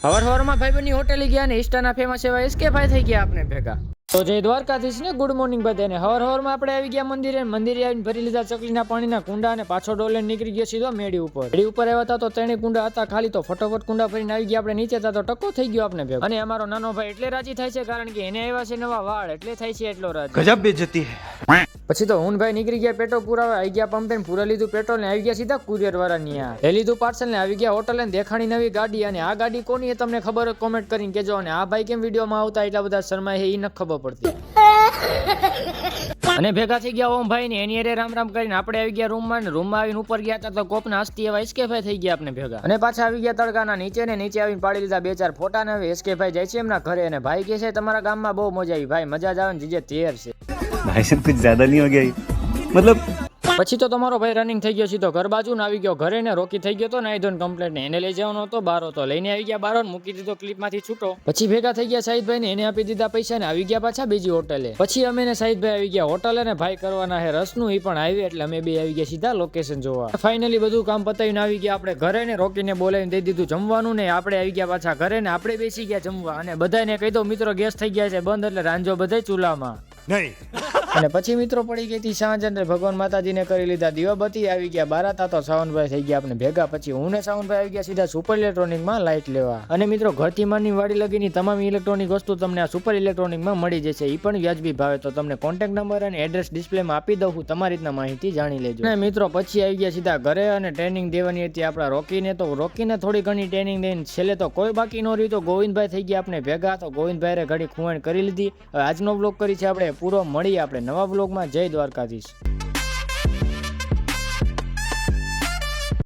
હવારમાં ભાઈબંધની હોટેલે ગયા ને ઇન્સ્ટાના ફેમસ એવા એસકે ભાઈ થઈ ગયા આપણે ભેગા. તો જય દ્વારકાધીશ ને ગુડ મોર્નિંગ બધાને. હવારમાં આપણે આવી ગયા મંદિરે આવીને ભરી લીધા ચકલીના પાણીના કુંડા અને પાછો ડોલે નીકળી ગયો સીધો મેડી ઉપર આવ્યા હતા તો ત્રણે કુંડા હતા ખાલી, તો ફટોફટ કુંડા ભરીને આવી ગયા આપણે નીચે. તો ટકો થઈ ગયો આપણે ભેગો. અને અમારો નાનો ભાઈ એટલે રાજી થાય છે કારણ કે એને આવ્યા છે નવા વાળ, એટલે થાય છે એટલો રાજી. ગજબ બેઇજ્જતી હે. પછી તો હું ભાઈ નીકળી ગયા પેટ્રોલ પુરાવા, આવી ગયા પંપે પૂરા લીધું પેટ્રોલ ને આવી ગયા સીધા કુરિયર વાળા ની લઈ લીધું પાર્સલ ને આવી ગયા હોટલ ને દેખાણી નવી ગાડી. અને આ ગાડી કોની એ તમને ખબર હોય કોમેન્ટ કરીને કેજો. અને આ ભાઈ કેમ વિડીયોમાં આવતા એટલા બધા શરમાય છે એ ન ખબર પડતી. અને ભેગા થઈ ગયા ઓમ ભાઈ ને એની અરે રામ રામ કરીને આપણે આવી ગયા રૂમમાં આવીને ઉપર ગયા હતા તો કોપના હસ્તી એવા એસકે ભાઈ થઈ ગયા આપણે ભેગા. અને પાછા આવી ગયા તડકાના નીચે ને નીચે આવીને પાડી લીધા 2-4 ફોટા ને હવે એસકે ભાઈ જાય છે એમના ઘરે. અને ભાઈ કહે છે તમારા ગામમાં બહુ મજા આવી. ભાઈ મજા જ આવે ને જીજે તૈયાર છે. भाई साहब कुछ ज्यादा नहीं हो गया मतलब. પછી તો તમારો ભાઈ રનિંગ થઈ ગયો સીધો ઘર બાજુ ને આવી ગયો ઘરે ને રોકી થઈ ગયો તો નાઈ ધોઈને કમ્પ્લેટ ને એને લઈ જવાનો હતો બારો, તો લઈને આવી ગયા બારો મૂકી દીધો ક્લિપમાંથી છૂટો. પછી ભેગા થઈ ગયા સાહિદભાઈ ને એને આપી દીધા પૈસા ને આવી ગયા પાછા બીજી હોટલે. પછી અમે ને સાહિદભાઈ આવી ગયા હોટલે ને ભાઈ કરવાના હે રસનું એ પણ આવી, એટલે અમે બે આવી ગયા સીધા લોકેશન જોવા. ફાઇનલી બધું કામ પતાવીને આવી ગયા આપણે ઘરે ને રોકીને બોલાવીને દઈ દીધું જમવાનું ને આપણે આવી ગયા પાછા ઘરે ને આપણે બેસી ગયા જમવા. અને બધાને કહી દો મિત્રો ગેસ થઈ ગયા છે બંધ, એટલે રાંધો બધા ચૂલામાં नहीं. અને પછી મિત્રો પડી ગઈ હતી સાંજ અને ભગવાન માતાજીને કરી લીધા દીવાબત્તી, આવી ગયા બારાતા તો સાવનભાઈ થઈ ગયા આપણે ભેગા. પછી હું ને સાવનભાઈ આવી ગયા સીધા સુપર ઇલેક્ટ્રોનિકમાં લાઇટ લેવા. અને મિત્રો ઘરથી માની વાડી લગીની તમામ ઇલેક્ટ્રોનિક વસ્તુ તમને આ સુપર ઇલેક્ટ્રોનિકમાં મળી જશે, એ પણ વ્યાજબી ભાવે. તો તમને કોન્ટેક્ટ નંબર અને એડ્રેસ ડિસ્પ્લેમાં આપી દઉં, હું તમારી રીતના માહિતી જાણી લેજો. અને મિત્રો પછી આવી ગયા સીધા ઘરે અને ટ્રેનિંગ દેવાની હતી આપણા રોકીને. તો રોકીને થોડી ઘણી ટ્રેનિંગ દઈને છેલ્લે તો કોઈ બાકી ન રહ્યું તો ગોવિંદભાઈ થઈ ગયા આપણે ભેગા. તો ગોવિંદભાઈ ઘડી ખુવાણ કરી લીધી. હવે આજનો બ્લોગ કરી છે આપણે પૂરો, મળીએ આપણે નવા બ્લોગમાં. જય દ્વારકાધીશ.